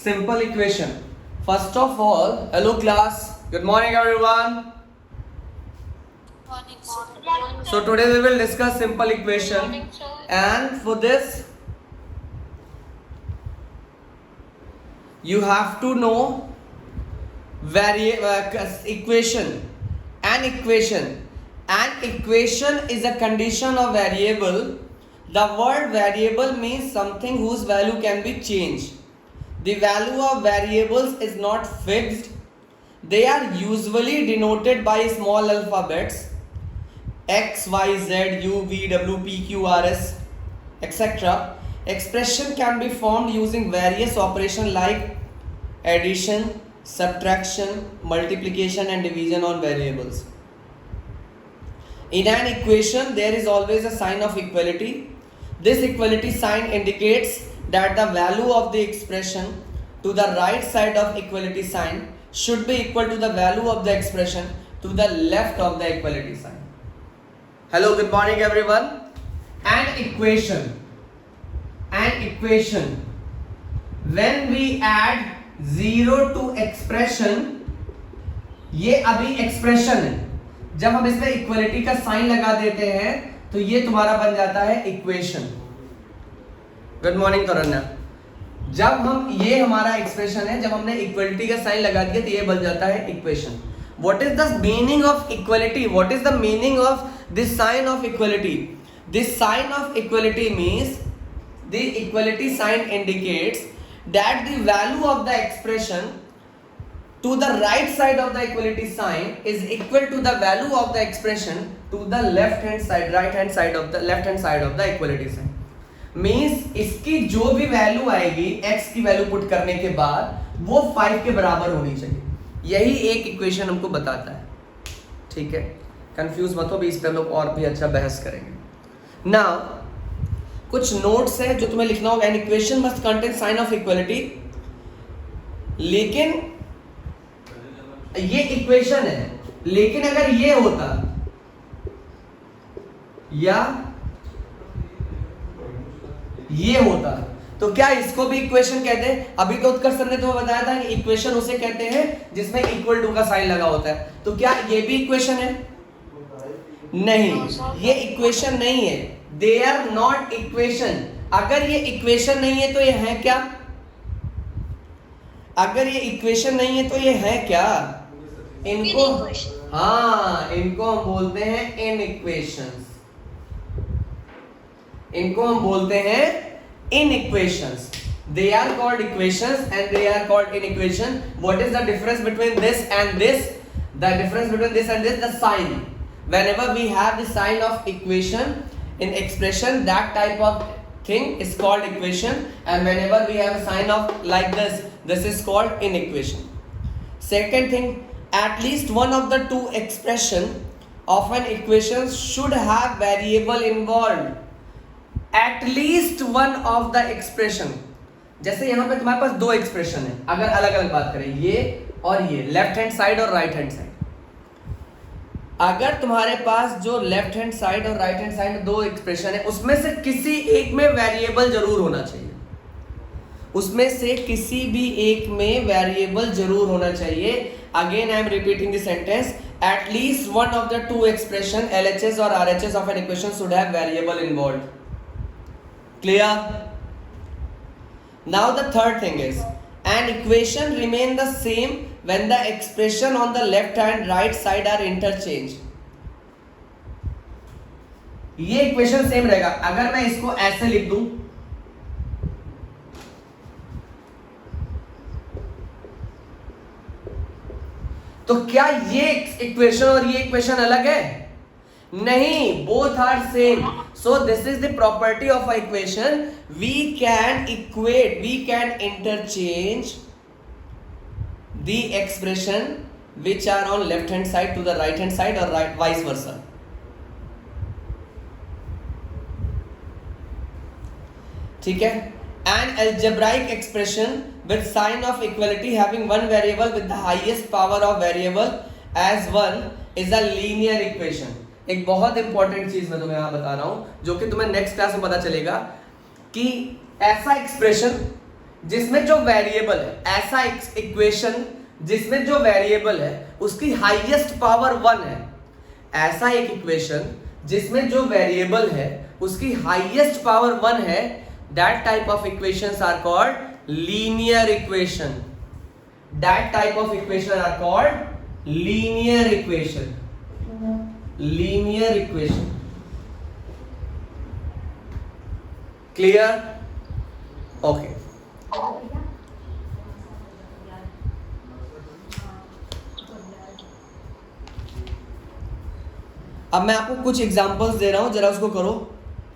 simple equation. First of all, hello class, good morning everyone. So today we will discuss simple equation, and for this you have to know equation. An equation is a condition of variable. The word variable means something whose value can be changed. The value of variables is not fixed. They are usually denoted by small alphabets x, y, z, u, v, w, p, q, r, s, etc. Expression can be formed using various operations like addition, subtraction, multiplication and division on variables. In an equation, there is always a sign of equality. This equality sign indicates that the value of the expression to the right side of equality sign should be equal to the value of the expression to the left of the equality sign. Hello, good morning everyone. An equation. When we add 0 to expression, ये अभी expression है. जब हम इसमें equality का sign लगा देते हैं तो ये तुम्हारा बन जाता है इक्वेशन. Good morning करन्या. जब हम ये हमारा एक्सप्रेशन है, जब हमने इक्वलिटी का साइन लगा दिया तो ये बन जाता है equation. What is the meaning of equality? What is the meaning of this sign of equality? This sign of equality means the equality sign indicates that the value of the expression to the right side of the equality sign is equal to the value of the expression to the left hand side of the equality sign. Means इसकी जो भी value आएगी x की value put करने के बाद वो 5 के बराबर होनी चाहिए. यही एक इक्वेशन हमको बताता है. ठीक है, कंफ्यूज मत हो भी, इस पे हम लोग और भी अच्छा बहस करेंगे. नाउ कुछ नोट्स है जो तुम्हें लिखना होगा. An equation must contain sign of equality. लेकिन ये इक्वेशन है, लेकिन अगर ये होता या ये होता तो क्या इसको भी इक्वेशन कहते हैं? अभी तो उत्कर्ष सर ने तुम्हें बताया था कि इक्वेशन उसे कहते हैं जिसमें इक्वल टू का साइन लगा होता है. तो क्या ये भी इक्वेशन है? नहीं, ये इक्वेशन नहीं है. They are not equation. अगर ये इक्वेशन नहीं है तो ये है क्या? अगर ये इक्वेशन नहीं है तो ये है क्या? इनको इनको हम बोलते हैं इनइक्वेशंस. इनको हम बोलते हैं इनइक्वेशंस. They are called equations and they are called inequation. What is the difference between this and this? The difference between this and this, the sign. Whenever we have the sign of equation in expression, that type of thing is called equation, and whenever we have a sign of like this is called inequation. Second thing, at least one of the two expression of an equation should have variable involved. At least one of the expression. जैसे यहाँ पे तुम्हारे पास दो expression है, अगर अलग अलग बात करें, ये और ये, लेफ्ट हैंड साइड और राइट हैंड साइड. अगर तुम्हारे पास जो लेफ्ट हैंड साइड और राइट हैंड साइड दो एक्सप्रेशन है, उसमें से किसी एक में वेरिएबल जरूर होना चाहिए. उसमें से किसी भी एक में वेरिएबल जरूर होना चाहिए. Again I am repeating the sentence. At least one of the two expression LHS और RHS of an equation should have variable involved. Clear? Now the third thing is an equation remain the same when the expression on the left and right side are interchanged. ये equation same रहेगा. अगर मैं इसको ऐसे लिख दूं, तो क्या ये इक्वेशन और ये इक्वेशन अलग है? नहीं, both are same. So this is the property of a equation. We can equate, we can interchange the expression which are on left hand side to the right hand side or vice versa. ठीक है? An algebraic expression with sign of equality having one variable with the highest power of variable as one is a linear equation. एक बहुत important चीज मैं तुम्हें यहां बता रहा हूं जो कि तुम्हें नेक्स्ट क्लास में पता चलेगा कि ऐसा एक्सप्रेशन जिसमें जो वेरिएबल है, ऐसा इक्वेशन जिसमें जो वेरिएबल है उसकी हाईएस्ट पावर 1 है, ऐसा एक इक्वेशन जिसमें जो वेरिएबल है उसकी हाईएस्ट पावर 1 है, that type of equations are called linear equation. That type of equation are called linear equation. Linear equation. Clear? Okay. अब मैं आपको कुछ एग्जांपल्स दे रहा हूं, जरा उसको करो.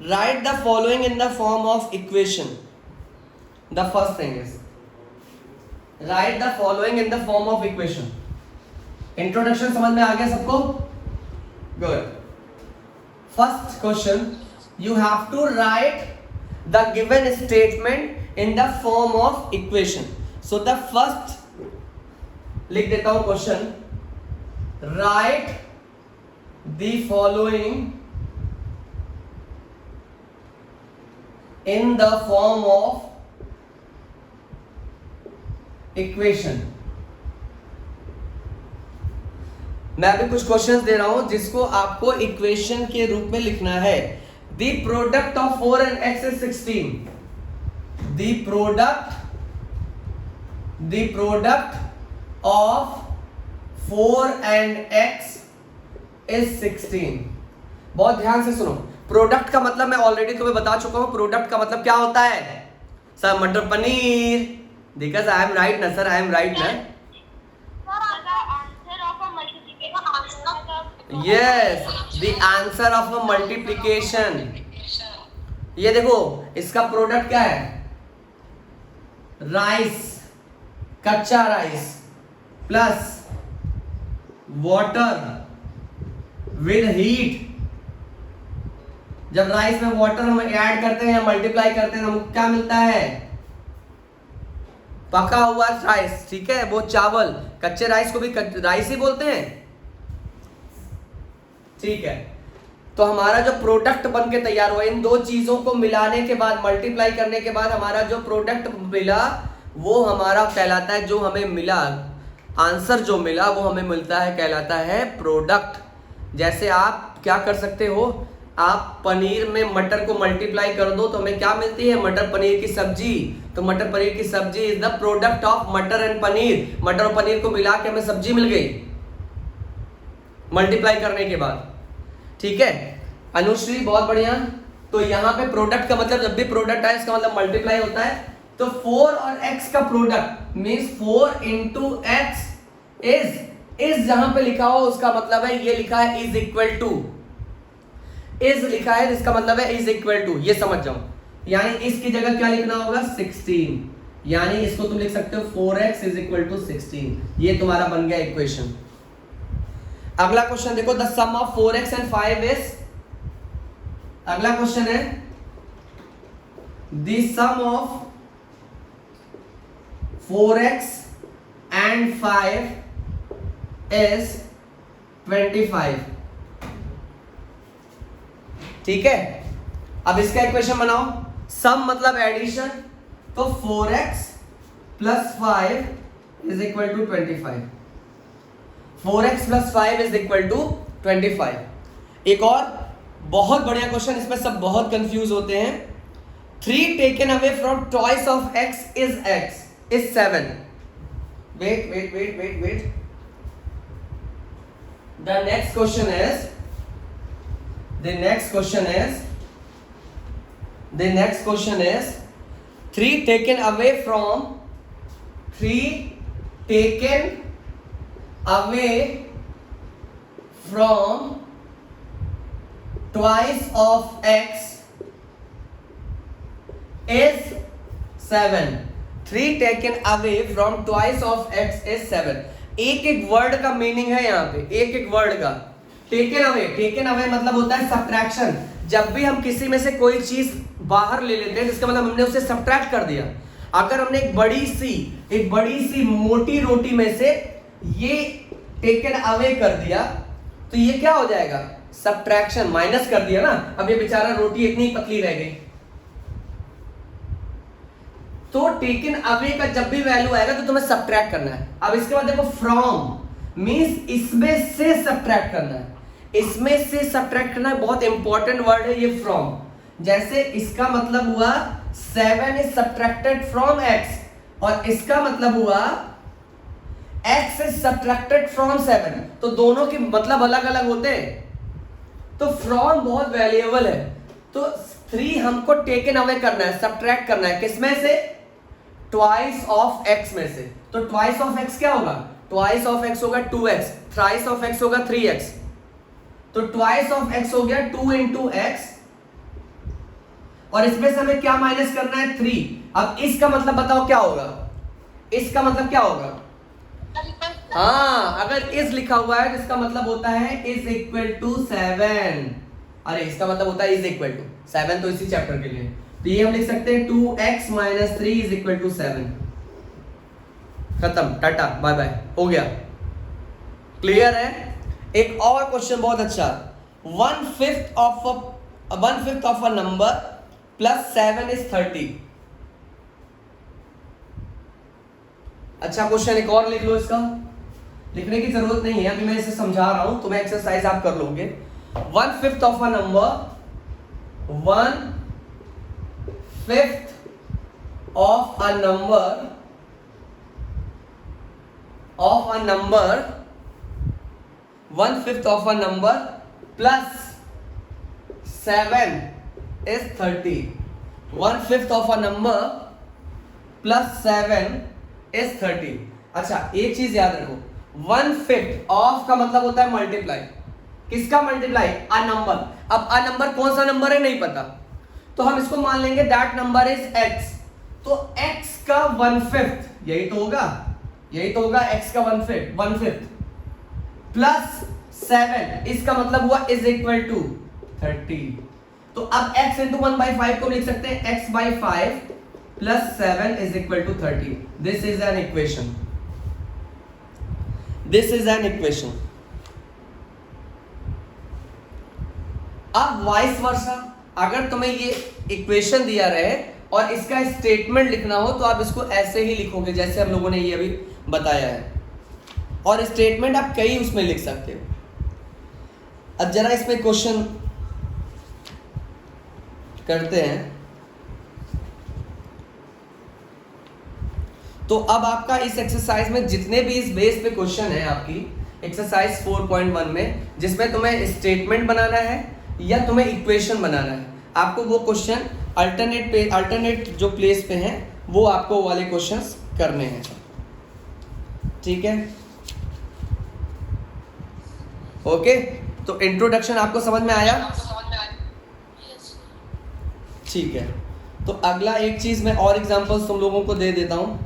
Write the following in the form of equation. The first thing is write the following in the form of equation. Introduction समझ में आ गया सबको? Good. First question, you have to write the given statement in the form of equation. So the first लिख देता हूं question, write the following in the form of equation. मैं अभी कुछ क्वेश्चंस दे रहा हूं जिसको आपको इक्वेशन के रूप में लिखना है. The product of 4 and x is 16. The product of 4 and x is 16. बहुत ध्यान से सुनो. प्रोडक्ट का मतलब मैं ऑलरेडी तुम्हें बता चुका हूं. प्रोडक्ट का मतलब क्या होता है? सर मटर paneer. Because I am right ना सर, आई एम राइट ना. Yes, the answer of a multiplication. ये देखो, इसका प्रोडक्ट क्या है? राइस, कच्चा rice plus water with heat. जब राइस में वाटर हम ऐड करते हैं, मल्टीप्लाई करते हैं, हमको क्या मिलता है? पका हुआ राइस. ठीक है, वो चावल. कच्चे राइस को भी राइस ही बोलते हैं. ठीक है, तो हमारा जो प्रोडक्ट बन के तैयार हुआ, इन दो चीजों को मिलाने के बाद, मल्टीप्लाई करने के बाद हमारा जो प्रोडक्ट मिला वो हमारा कहलाता है, जो हमें मिला आंसर जो मिला वो हमें मिलता है, कहलाता है प्रोडक्ट. जैसे आप क्या कर सकते हो, आप पनीर में मटर को मल्टीप्लाई कर दो तो हमें क्या मिलती है? मटर पनीर की सब्जी. तो मटर पनीर की सब्जी इज द प्रोडक्ट ऑफ मटर एंड पनीर. मटर और पनीर को मिला के हमें सब्जी मिल गई मल्टीप्लाई करने के बाद. ठीक है अनुश्री, बहुत बढ़िया. तो यहाँ पे प्रोडक्ट का मतलब, जब भी प्रोडक्ट आए इसका मतलब मल्टीप्लाई होता है. तो 4 और x का product means 4 into x is जहां पे लिखा हो उसका मतलब है, ये लिखा है इज इक्वल टू. इज लिखा है इसका मतलब है इज इक्वल टू. ये समझ जाओ. यानी इसकी जगह क्या लिखना होगा? 16. यानी इसको तुम लिख सकते हो 4x इज इक्वल टू 16. ये तुम्हारा बन गया इक्वेशन. अगला क्वेश्चन देखो, the sum of 4x and 5 is. अगला क्वेश्चन है the sum of 4x and 5 is 25. ठीक है, अब इसका इक्वेशन बनाओ. सम मतलब एडिशन, तो 4x plus 5 is equal to 25. 4x plus 5 is equal to 25. एक और बहुत बढ़िया क्वेश्चन, इसमें सब बहुत कंफ्यूज होते हैं. 3 taken away from twice of x is 7. Wait. The next question is 3 taken away from twice of x is 7. 3 taken away from twice of x is 7. एक एक वर्ड का मीनिंग है यहाँ पे, एक एक वर्ड का. टेकन अवे मतलब होता है सब्ट्रैक्शन. जब भी हम किसी में से कोई चीज बाहर ले लेते हैं जिसका मतलब हमने उसे सब्ट्रैक्ट कर दिया. अगर हमने एक बड़ी सी मोटी रोटी में से ये टेकन अवे कर दिया तो ये क्या हो जाएगा? सब्ट्रैक्शन. माइनस कर दिया ना. अब ये बेचारा रोटी इतनी पतली रह गई. तो टेकन अवे का जब भी वैल्यू आएगा तो तुम्हें सब्ट्रैक्ट करना है। अब इसके बाद देखो फ्रॉम मींस इसमें से सब्ट्रैक्ट करना है, इसमें से सब्ट्रैक्ट करना है, बहुत इंपॉर्टेंट वर्ड है ये फ्रॉम। जैसे इसका मतलब हुआ 7 इज सब्ट्रैक्टेड फ्रॉम x, और इसका मतलब हुआ x इज सब्ट्रैक्टेड फ्रॉम 7, तो दोनों के मतलब अलग अलग होते हैं। तो फ्रॉम बहुत वैल्यूएबल है, तो 3 हमको टेकन अवे करना है, सब्ट्रैक्ट करना है, किसमें से? ट्वाइस ऑफ x में से। तो ट्वाइस ऑफ x क्या होगा? ट्वाइस ऑफ x होगा 2x, थ्राइस ऑफ x होगा 3x, तो ट्वाइस ऑफ x हो गया 2 into x, और इसमें से हमें क्या माइनस करना है? 3। अब इसका मतलब बताओ क्या होगा? इसका मतलब क्या होगा? हाँ, अगर इज लिखा हुआ है तो इसका मतलब होता है इज इक्वल टू 7। अरे इसका मतलब होता है इज इक्वल टू 7, तो इसी चैप्टर के लिए तो ये हम लिख सकते हैं 2x - 3 इज इक्वल टू 7। खत्म, टाटा बाय बाय, हो गया। क्लियर है? एक और क्वेश्चन बहुत अच्छा, 1/5 of a number plus 7 is 30। अच्छा क्वेश्चन, एक और लिख लो। इसका लिखने की जरूरत नहीं है, अभी मैं इसे समझा रहा हूं, तुम्हें एक्सरसाइज आप कर लोगे। 1/5 of a number, 1/5 of a number of a number 1/5 of a number plus 7 is 30। 1/5 of a number plus 7 is 30। अच्छा एक चीज याद रखो, 1/5 ऑफ का मतलब होता है मल्टीप्लाई। किसका मल्टीप्लाई? A number. अब अ नंबर कौन सा नंबर है नहीं पता, तो हम इसको मान लेंगे दैट नंबर इज x। तो x का 1/5 यही तो होगा, यही तो होगा x का 1/5 प्लस 7, इसका मतलब हुआ इज इक्वल टू 30। तो अब x इंटू 1/5 को लिख सकते हैं x/5 plus 7 is equal to 30। This is an equation, this is an equation. अब वाइस वर्सा, अगर तुम्हें ये इक्वेशन दिया रहे और इसका स्टेटमेंट लिखना हो तो आप इसको ऐसे ही लिखोगे जैसे हम लोगों ने ये अभी बताया है, और स्टेटमेंट आप कई उसमें लिख सकते हो। अब जरा इसमें क्वेश्चन करते हैं। तो अब आपका इस एक्सरसाइज में जितने भी इस बेस पे क्वेश्चन है आपकी एक्सरसाइज 4.1 में, जिसमें तुम्हें स्टेटमेंट बनाना है या तुम्हें इक्वेशन बनाना है, आपको वो क्वेश्चन अल्टरनेट जो प्लेस पे हैं वो आपको वाले क्वेश्चंस करने हैं। ठीक है, ओके। तो इंट्रोडक्शन आपको समझ में आया? ठीक है, तो अगला एक चीज मैं और एग्जांपल्स तुम लोगों को दे देता हूं।